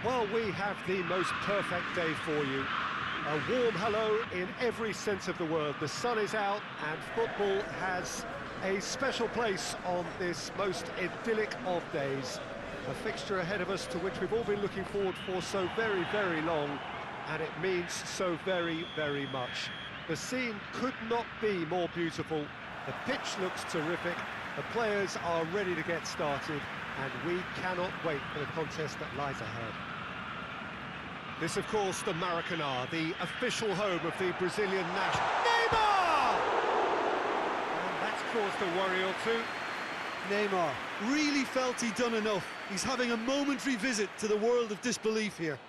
Well, we have the most perfect day for you. A warm hello in every sense of the word. The sun is out and football has a special place on this most idyllic of days. A fixture ahead of us to which we've all been looking forward for so very, very long, and it means so very, very much. The scene could not be more beautiful. The pitch looks terrific, the players are ready to get started, and we cannot wait for the contest that lies ahead. This, of course, the Maracanã, the official home of the Brazilian national. Neymar! And that's caused a worry or two. Neymar really felt he'd done enough. He's having a momentary visit to the world of disbelief here.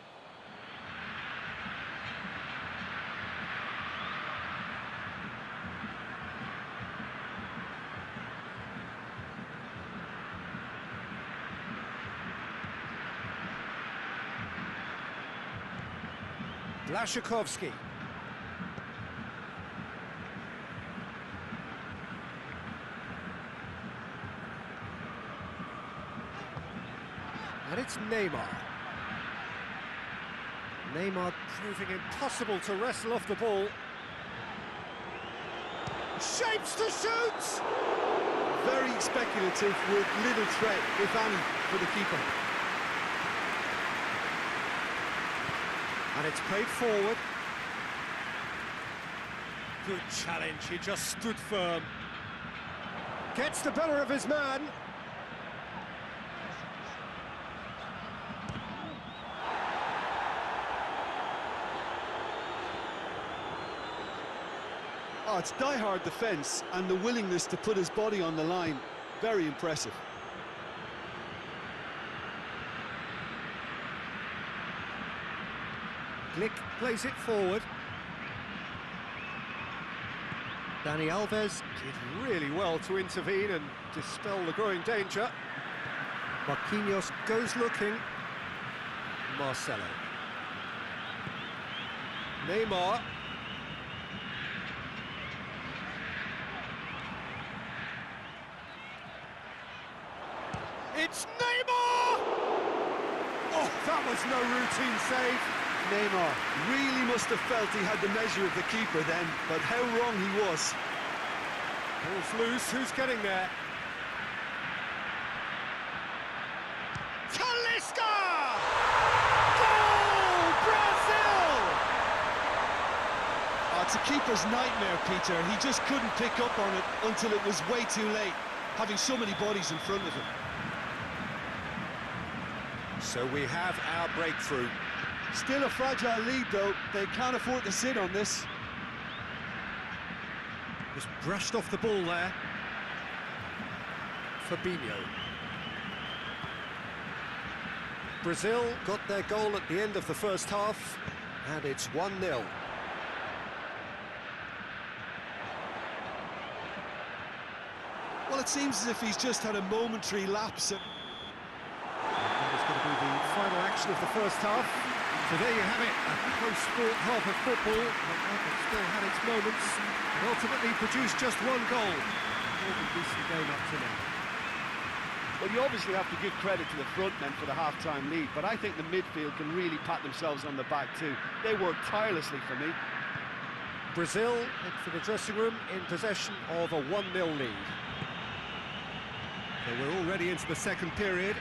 Błaszczykowski. And it's Neymar. Neymar proving impossible to wrestle off the ball. Shapes to shoot! Very speculative with little threat, if any, for the keeper. And it's played forward. Good challenge, he just stood firm. Gets the better of his man. Oh, it's die-hard defence and the willingness to put his body on the line. Very impressive. Glick plays it forward. Dani Alves did really well to intervene and dispel the growing danger. Marquinhos goes looking. Marcelo. Neymar. It's Neymar! Oh, that was no routine save. Neymar really must have felt he had the measure of the keeper then, but how wrong he was. Ball's loose, who's getting there? Talisca! Goal! Brazil! Oh, it's a keeper's nightmare, Peter. He just couldn't pick up on it until it was way too late, having so many bodies in front of him. So we have our breakthrough. Still a fragile lead, though. They can't afford to sit on this. Just brushed off the ball there. Fabinho. Brazil got their goal at the end of the first half, and it's 1-0. Well, it seems as if he's just had a momentary lapse. That is going to be the final action of the first half. So there you have it, a close-fought half of football, but it still had its moments, and ultimately produced just one goal. All a decent game up to now. Well, you obviously have to give credit to the front men for the half-time lead, but I think the midfield can really pat themselves on the back too. They worked tirelessly for me. Brazil head for the dressing room in possession of a 1-0 lead. So we're already into the second period.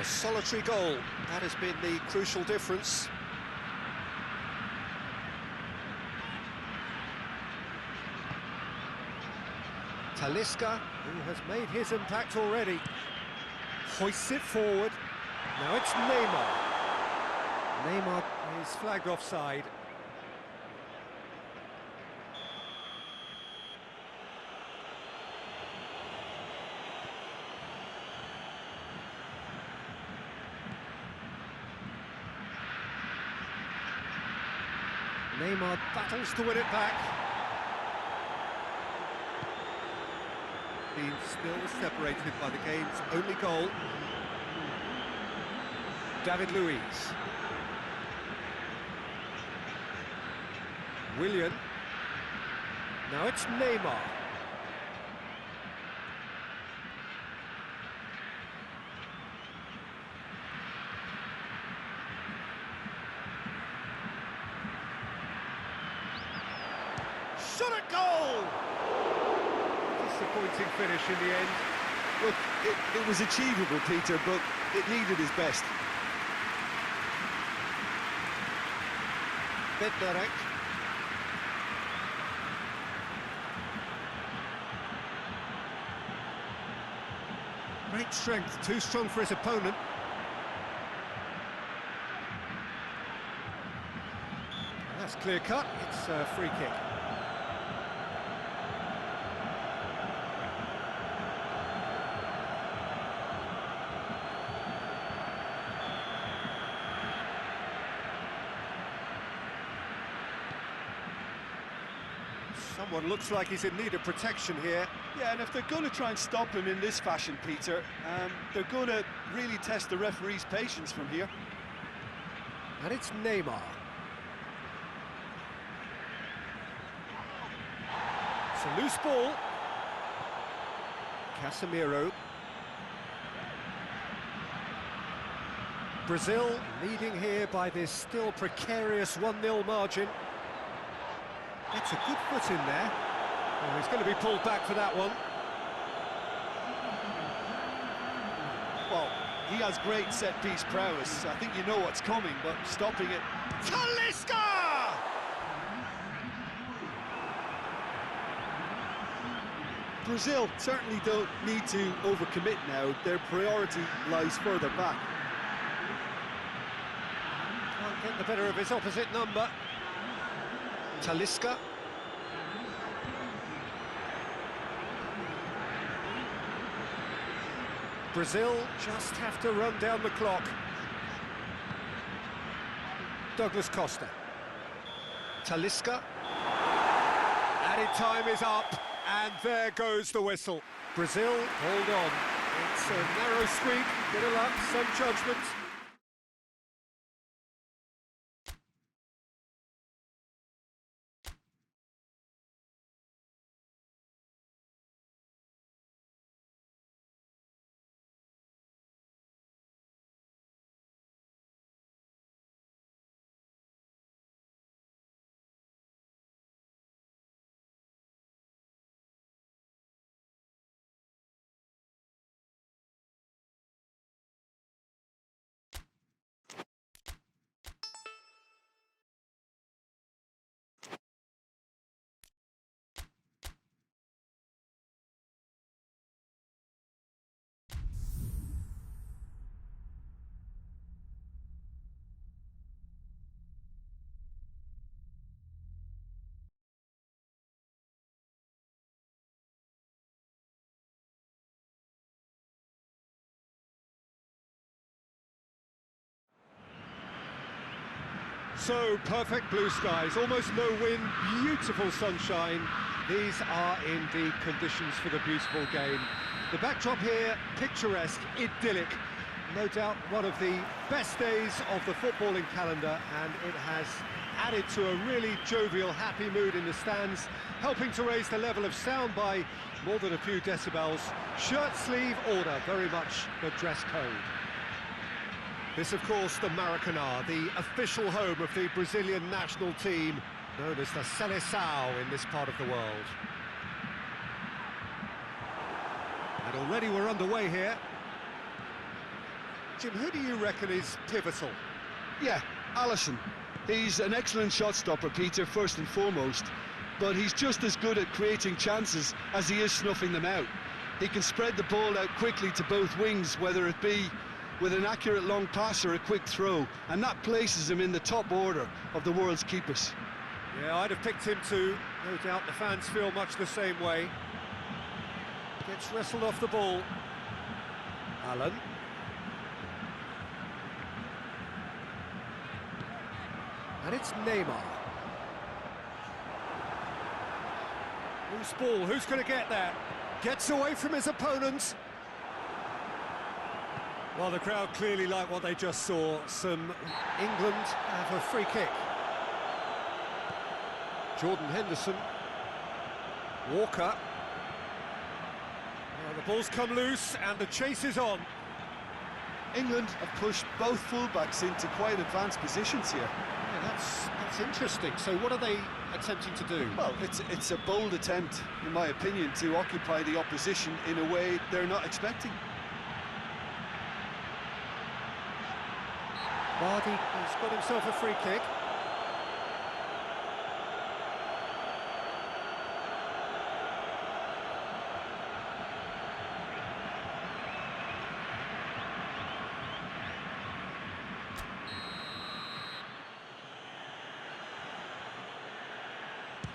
A solitary goal, that has been the crucial difference. Talisca, who has made his impact already, hoists it forward. Now it's Neymar. Neymar is flagged offside. Neymar battles to win it back. Being still separated by the game's only goal. David Luiz. Willian. Now it's Neymar. shot at goal! Disappointing finish in the end. Look, it was achievable, Peter, but it needed his best. Bednarek. Great strength, too strong for his opponent. That's clear cut, it's a free kick. Someone looks like he's in need of protection here. Yeah, and if they're going to try and stop him in this fashion, Peter, they're going to really test the referee's patience from here. And it's Neymar. It's a loose ball. Casemiro. Brazil leading here by this still precarious 1-0 margin. Gets a good foot in there. Oh, he's going to be pulled back for that one. Well, he has great set-piece prowess. I think you know what's coming, but stopping it... Talisca! Brazil certainly don't need to overcommit now. Their priority lies further back. Can't get the better of his opposite number. Talisca. Brazil just have to run down the clock. Douglas Costa. Talisca. Added time is up, and there goes the whistle. Brazil, hold on. It's a narrow squeak, bit of luck, some judgment. So, perfect blue skies, almost no wind, beautiful sunshine. These are in the conditions for the beautiful game. The backdrop here, picturesque, idyllic. No doubt one of the best days of the footballing calendar, and it has added to a really jovial, happy mood in the stands, helping to raise the level of sound by more than a few decibels. Shirt sleeve order, very much the dress code. This, of course, the Maracanã, the official home of the Brazilian national team, known as the Seleção in this part of the world. And already we're underway here. Jim, who do you reckon is pivotal? Yeah, Alisson. He's an excellent shot stopper, Peter, first and foremost, but he's just as good at creating chances as he is snuffing them out. He can spread the ball out quickly to both wings, whether it be with an accurate long pass or a quick throw, and that places him in the top order of the world's keepers. Yeah, I'd have picked him too. No doubt the fans feel much the same way. Gets wrestled off the ball. Allen. And it's Neymar. Loose ball, who's going to get there? Gets away from his opponent. Well, the crowd clearly like what they just saw. England have a free kick. Jordan Henderson. Walker. Well, the ball's come loose and the chase is on. England have pushed both fullbacks into quite advanced positions here. Yeah, that That's interesting. So what are they attempting to do? Well, it's a bold attempt, in my opinion, to occupy the opposition in a way they're not expecting. Vardy has got himself a free kick.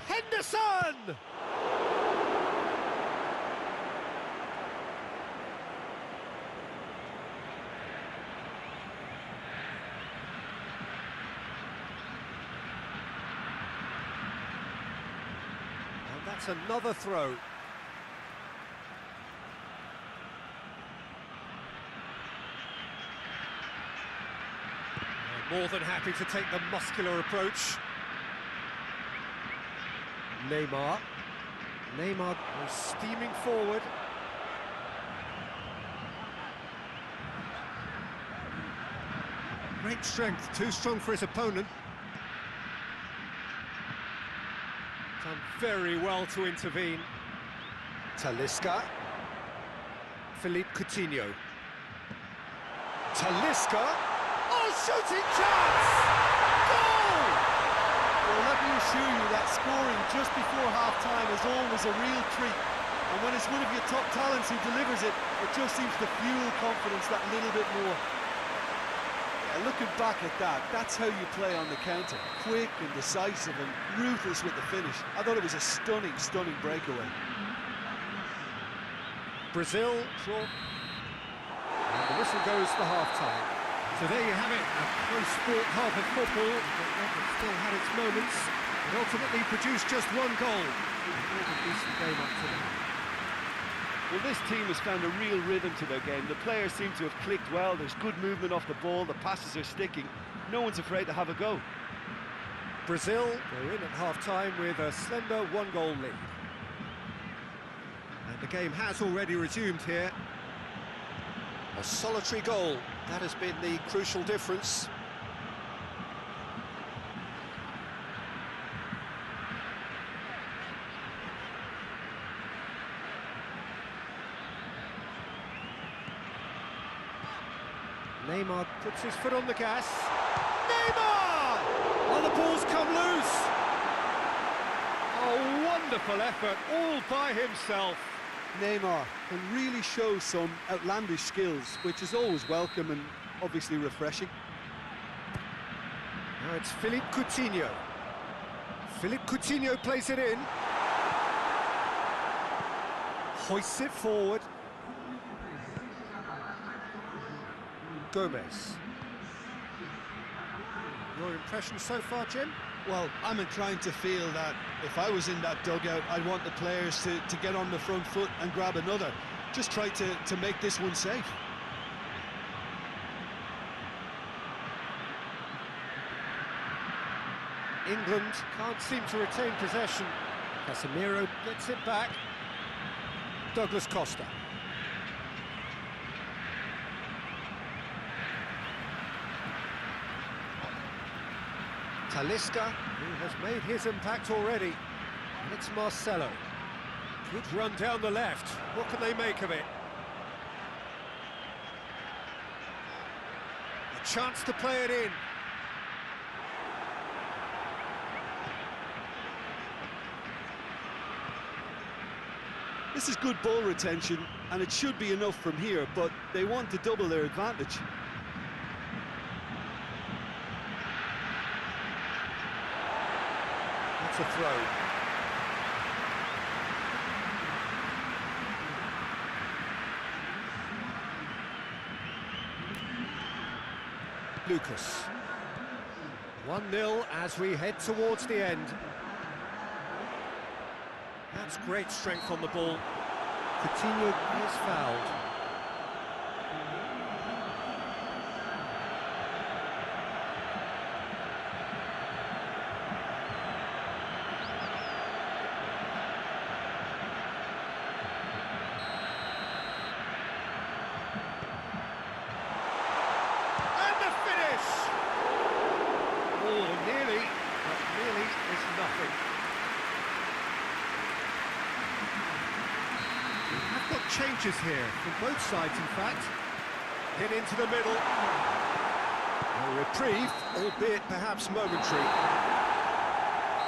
Henderson! And that's another throw. More than happy to take the muscular approach. Neymar was steaming forward. Great strength, too strong for his opponent. Done very well to intervene. Talisca. Philippe Coutinho. Talisca. Oh, shooting chance! Goal! Well, let me assure you that scoring just before half-time is always a real treat. And when it's one of your top talents who delivers it, it just seems to fuel confidence that little bit more. Yeah, looking back at that, that's how you play on the counter. Quick and decisive and ruthless with the finish. I thought it was a stunning, stunning breakaway. Brazil draw. And the whistle goes for half-time. So there you have it, a close-fought half of football, but one that still had its moments, and ultimately produced just one goal. A decent game up to now. Well, this team has found a real rhythm to their game. The players seem to have clicked well. There's good movement off the ball. The passes are sticking. No one's afraid to have a go. Brazil, they're in at half-time with a slender one-goal lead. And the game has already resumed here. A solitary goal, that has been the crucial difference. Neymar puts his foot on the gas. Neymar! Oh, the ball's come loose! Oh, wonderful effort, all by himself. Neymar can really show some outlandish skills, which is always welcome and obviously refreshing. Now it's Philippe Coutinho. Philippe Coutinho plays it in. Hoists it forward. Gomez. Your impression so far, Jim? Well, I'm inclined to feel that if I was in that dugout, I'd want the players to get on the front foot and grab another. Just try to make this one safe. England can't seem to retain possession. Casemiro gets it back. Douglas Costa. Talisca, who has made his impact already. And it's Marcelo. Good run down the left. What can they make of it? A chance to play it in. This is good ball retention, and it should be enough from here, but they want to double their advantage. That's a throw. Lucas. 1-0 as we head towards the end. That's great strength on the ball. Coutinho is fouled. And the finish! Oh, nearly. changes here, from both sides in fact. Hit into the middle. A reprieve, albeit perhaps momentary.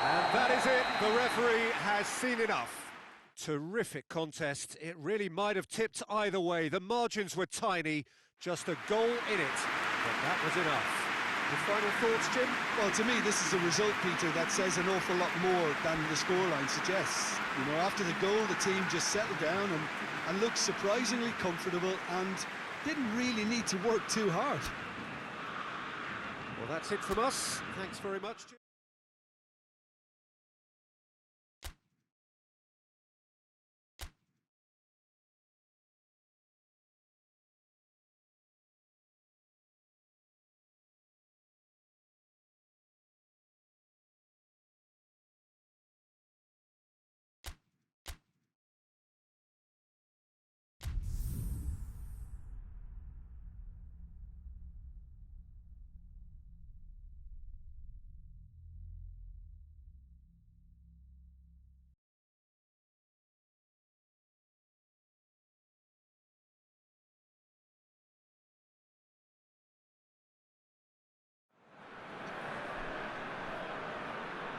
And that is it, the referee has seen enough. Terrific contest, it really might have tipped either way. The margins were tiny, just a goal in it, but that was enough. Your final thoughts, Jim? Well, to me, this is a result, Peter, that says an awful lot more than the scoreline suggests. You know, after the goal, the team just settled down and looked surprisingly comfortable and didn't really need to work too hard. Well, that's it from us. Thanks very much, Jim.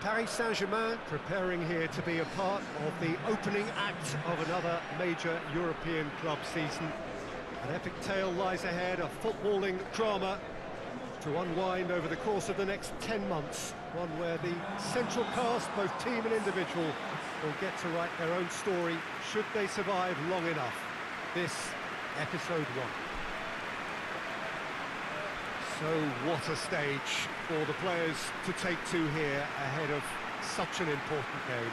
Paris Saint-Germain preparing here to be a part of the opening act of another major European club season. An epic tale lies ahead, a footballing drama to unwind over the course of the next 10 months. One where the central cast, both team and individual, will get to write their own story should they survive long enough. This, episode 1. So what a stage for the players to take to here ahead of such an important game.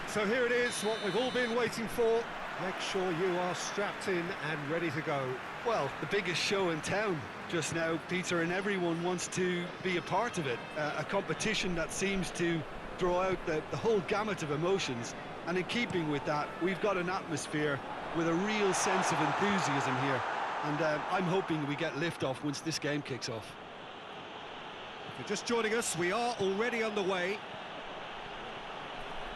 So here it is, what we've all been waiting for. Make sure you are strapped in and ready to go. Well, the biggest show in town just now, Peter, and everyone wants to be a part of it. A competition that seems to draw out the whole gamut of emotions. And in keeping with that, we've got an atmosphere with a real sense of enthusiasm here. And I'm hoping we get liftoff once this game kicks off. If you're just joining us, we are already underway.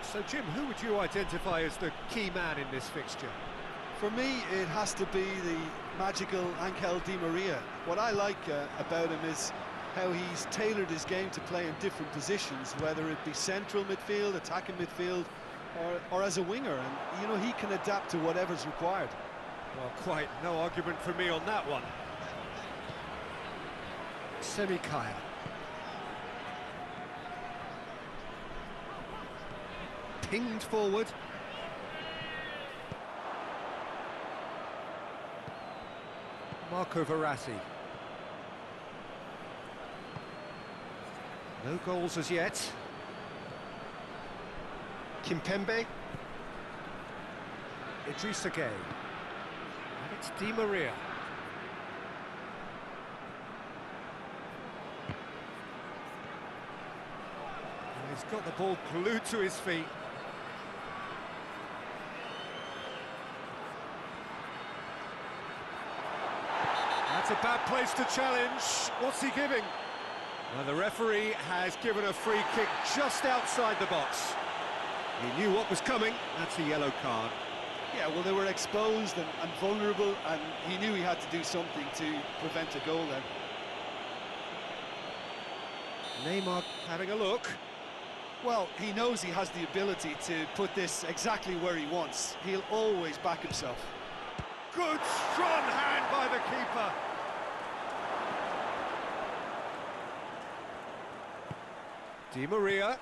So, Jim, who would you identify as the key man in this fixture? For me, it has to be the magical Angel Di Maria. What I like about him is how he's tailored his game to play in different positions, whether it be central midfield, attacking midfield, or as a winger, and you know, he can adapt to whatever's required. Well, quite no argument for me on that one. Semikaya. Pinged forward. Marco Verratti. No goals as yet. Kimpembe. Idrissa Gueye. And it's Di Maria. And he's got the ball glued to his feet. That's a bad place to challenge. What's he giving? Well, the referee has given a free kick just outside the box. He knew what was coming. That's a yellow card. Yeah, well, they were exposed and vulnerable, and he knew he had to do something to prevent a goal then. Neymar having a look. Well, he knows he has the ability to put this exactly where he wants. He'll always back himself. Good, strong hand by the keeper. Di Maria.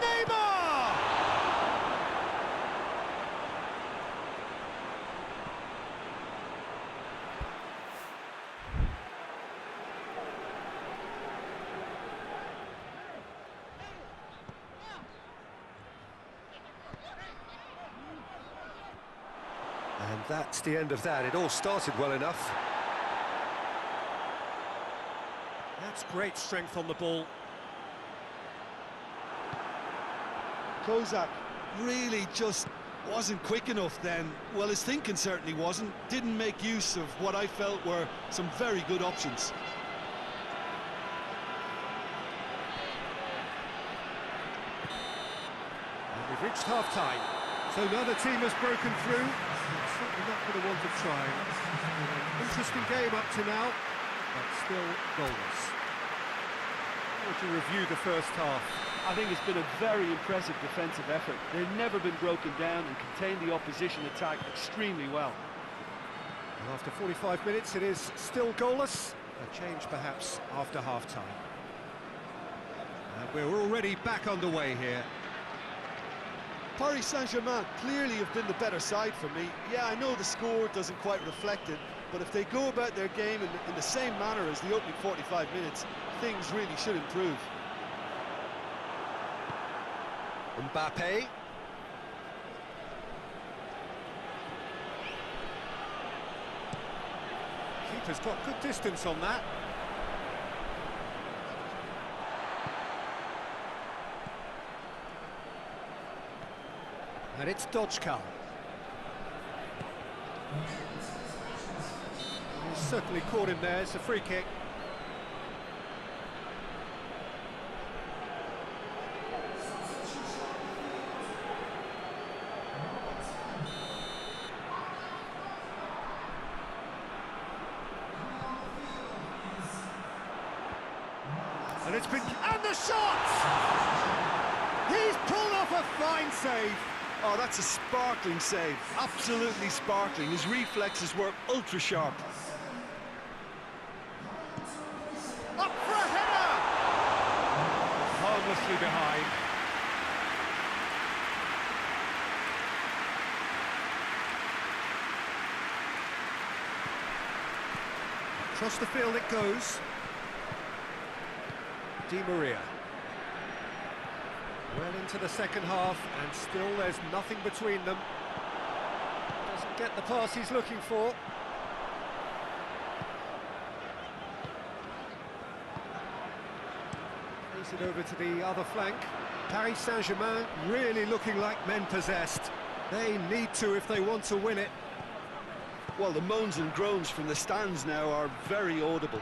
Neymar! And that's the end of that. It all started well enough. That's great strength on the ball. Kozak really just Wasn't quick enough then. Well, his thinking certainly wasn't. Didn't make use of what I felt were some very good options. And we've reached half-time. So another team has broken through. It's certainly not going to want to try. Interesting game up to now, but still goalless. How would you review the first half? I think it's been a very impressive defensive effort. They've never been broken down and contained the opposition attack extremely well. And after 45 minutes, it is still goalless. A change perhaps after half-time. And we're already back underway here. Paris Saint-Germain clearly have been the better side for me. Yeah, I know the score doesn't quite reflect it, but if they go about their game in the same manner as the opening 45 minutes, things really should improve. Mbappe. Keeper's got good distance on that. And it's Dodgkal. He's certainly caught him there, it's a free kick. And it's been... and the shot! He's pulled off a fine save. Oh, that's a sparkling save. Absolutely sparkling. His reflexes were ultra sharp. Up for a header! Harmlessly behind. Across the field it goes. Di Maria. Well into the second half, and still there's nothing between them. Doesn't get the pass he's looking for. Plays it over to the other flank. Paris Saint-Germain really looking like men possessed. They need to if they want to win it. Well, the moans and groans from the stands now are very audible.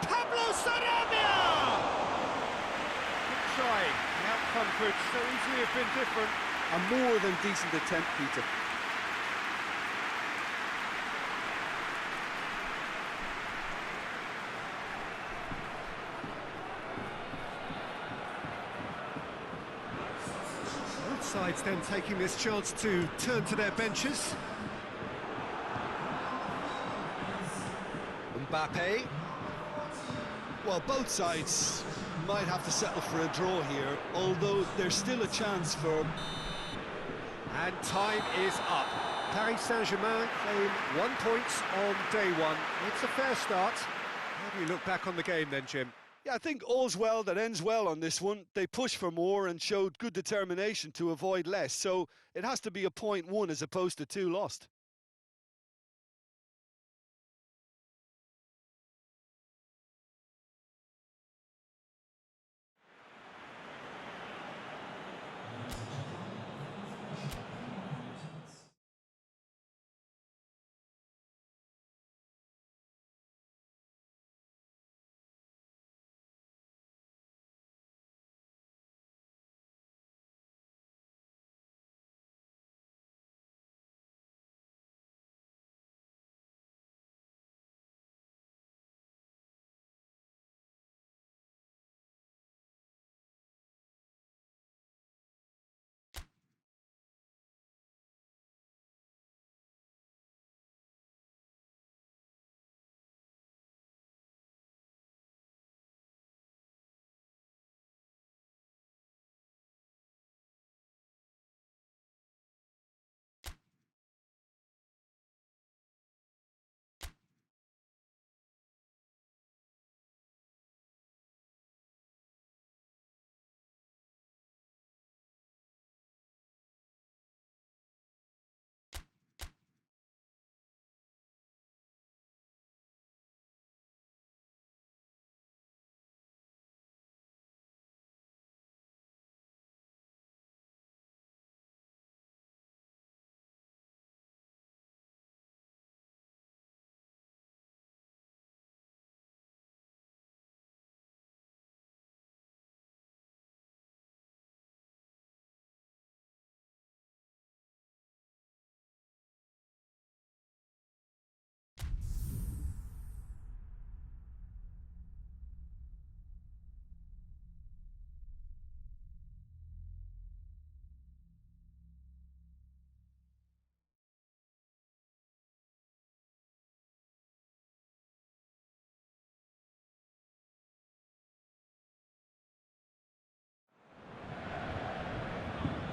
Pablo Sarabia! Good try. The outcome could so easily have been different. A more than decent attempt, Peter. Both sides then taking this chance to turn to their benches. Mbappe. Well, both sides might have to settle for a draw here, although there's still a chance for... And time is up. Paris Saint-Germain claim 1 point on day one. It's a fair start. How do you look back on the game then, Jim? Yeah, I think all's well that ends well on this one. They pushed for more and showed good determination to avoid less, so it has to be a point won as opposed to 2 lost.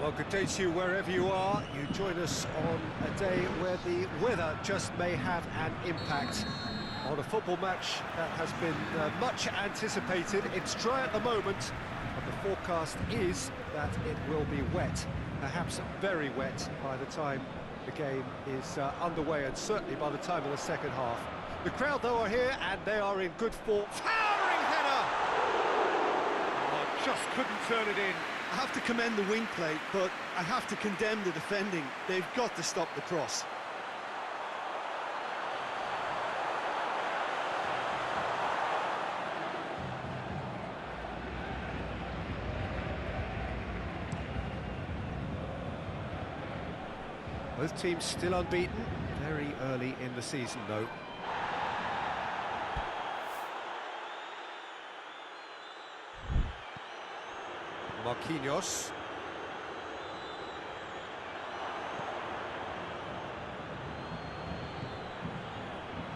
Well, good day to you wherever you are. You join us on a day where the weather just may have an impact on a football match that has been much anticipated. It's dry at the moment, but the forecast is that it will be wet, perhaps very wet by the time the game is underway, and certainly by the time of the second half. The crowd, though, are here, and they are in good form. Towering header! Oh, just couldn't turn it in. I have to commend the wing play, but I have to condemn the defending. They've got to stop the cross. Both teams still unbeaten, very early in the season, though. Marquinhos.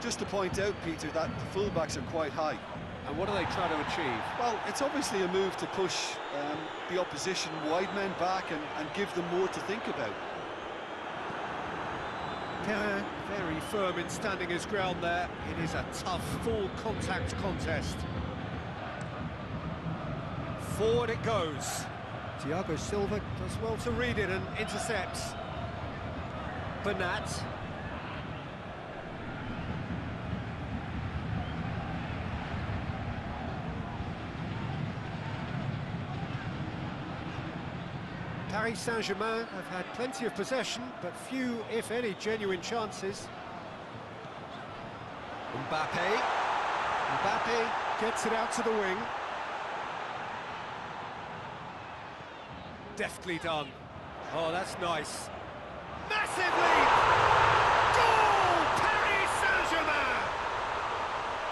Just to point out, Peter, that the fullbacks are quite high. And what are they trying to achieve? Well, it's obviously a move to push the opposition wide men back and give them more to think about. Perrin very firm in standing his ground there. It is a tough, full-contact contest. Forward it goes. Thiago Silva does well to read it and intercepts. Bernat. Paris Saint-Germain have had plenty of possession, but few, if any, genuine chances. Mbappe gets it out to the wing. Deftly done. Oh, that's nice. Massive lead! Goal! Paris Saint-Germain!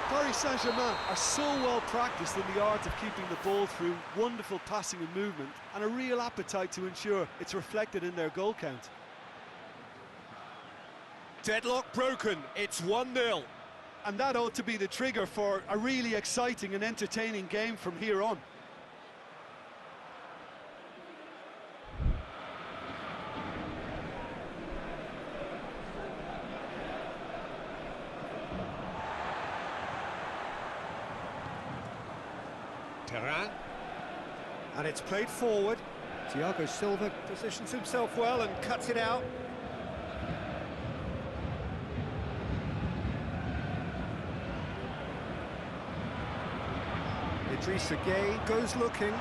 Paris Saint-Germain are so well practiced in the art of keeping the ball through, wonderful passing and movement, and a real appetite to ensure it's reflected in their goal count. Deadlock broken, it's 1-0. And that ought to be the trigger for a really exciting and entertaining game from here on. Perrin, and it's played forward. Thiago Silva positions himself well and cuts it out. Idrissa Gueye goes looking.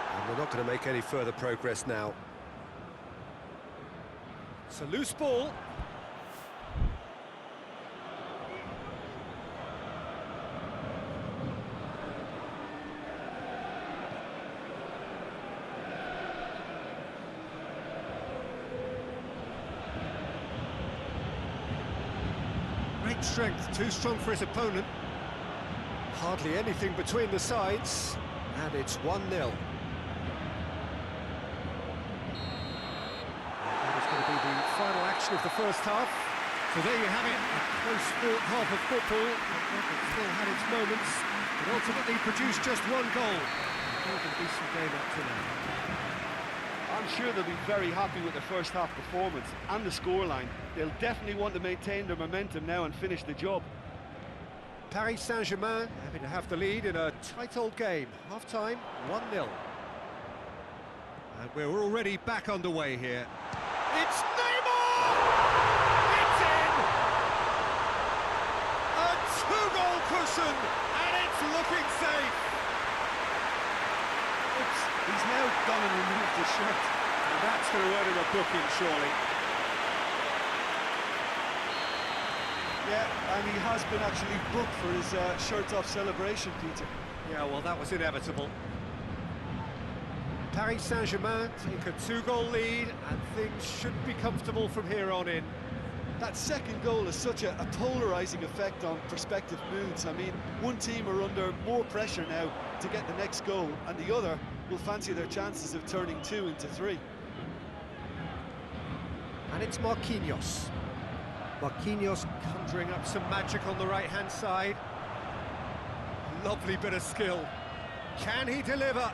And we're not going to make any further progress now. It's a loose ball. Great strength, too strong for his opponent. Hardly anything between the sides, and it's 1-0. That is going to be the final action of the first half. So there you have it, a close-fought half of football. It still had its moments, but ultimately produced just one goal. Still a decent game up to now. I'm sure they'll be very happy with the first half performance and the scoreline. They'll definitely want to maintain their momentum now and finish the job. Paris Saint-Germain having to have the lead in a tight old game. Half-time, 1-0. And we're already back underway here. It's Neymar! It's in! A two-goal cushion, and it's looking safe. Oops, he's now gone and removed his shirt. And that's going to earn him a booking, surely. Yeah, and he has been actually booked for his shirt-off celebration, Peter. Yeah, well, that was inevitable. Paris Saint-Germain take a two-goal lead, and things should be comfortable from here on in. That second goal has such a polarising effect on prospective moods. I mean, one team are under more pressure now to get the next goal, and the other will fancy their chances of turning 2 into 3. And it's Marquinhos. Marquinhos conjuring up some magic on the right-hand side. Lovely bit of skill. Can he deliver?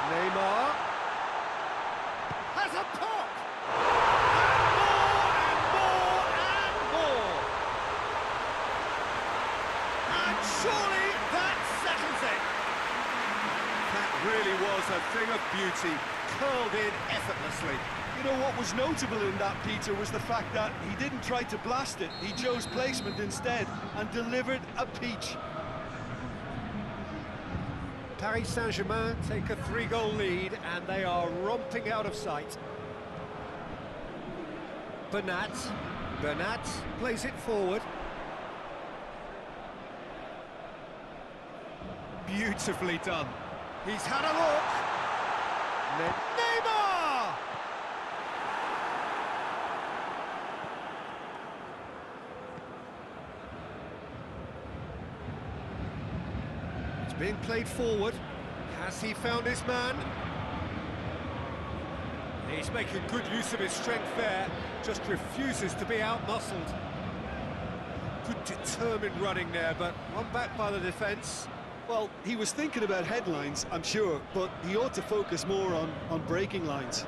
Neymar has a pop! And more! And surely that settles it! That really was a thing of beauty, curled in effortlessly. You know what was notable in that, Peter, was the fact that he didn't try to blast it. He chose placement instead and delivered a peach. Paris Saint-Germain take a 3-goal lead and they are romping out of sight. Bernat plays it forward. Beautifully done. He's had a look. Neymar! It's being played forward. Has he found his man? He's making good use of his strength there, just refuses to be out-muscled. Good determined running there, but one back by the defence. Well, he was thinking about headlines, I'm sure, but he ought to focus more on breaking lines.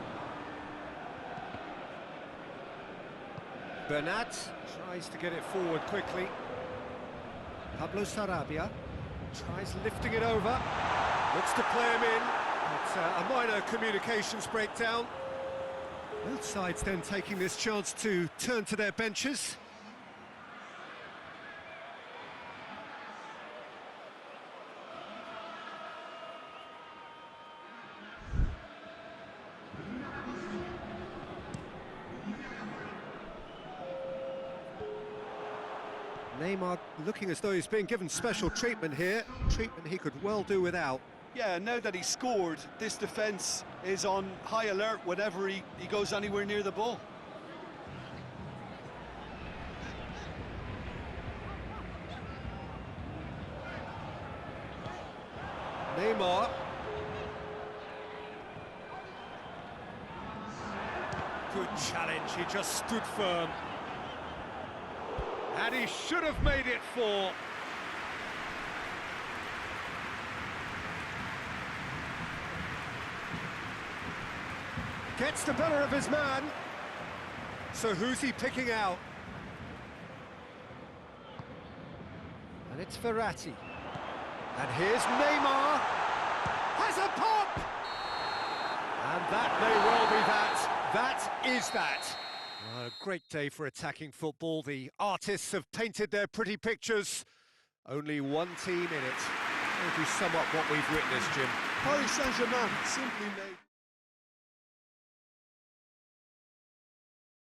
Bernat tries to get it forward quickly. Pablo Sarabia tries lifting it over. Looks to play him in. It's a minor communications breakdown. Both sides then taking this chance to turn to their benches. Neymar looking as though he's being given special treatment here, treatment he could well do without. Yeah, now that he scored, this defence is on high alert whenever he goes anywhere near the ball. Neymar. Good challenge, he just stood firm. And he should have made it 4. Gets the better of his man. So who's he picking out? And it's Verratti. And here's Neymar. Has a pop! And that may well be that. That is that. Well, a great day for attacking football. The artists have painted their pretty pictures. Only one team in it. How do you sum up what we've witnessed, Jim? Paris Saint-Germain simply made...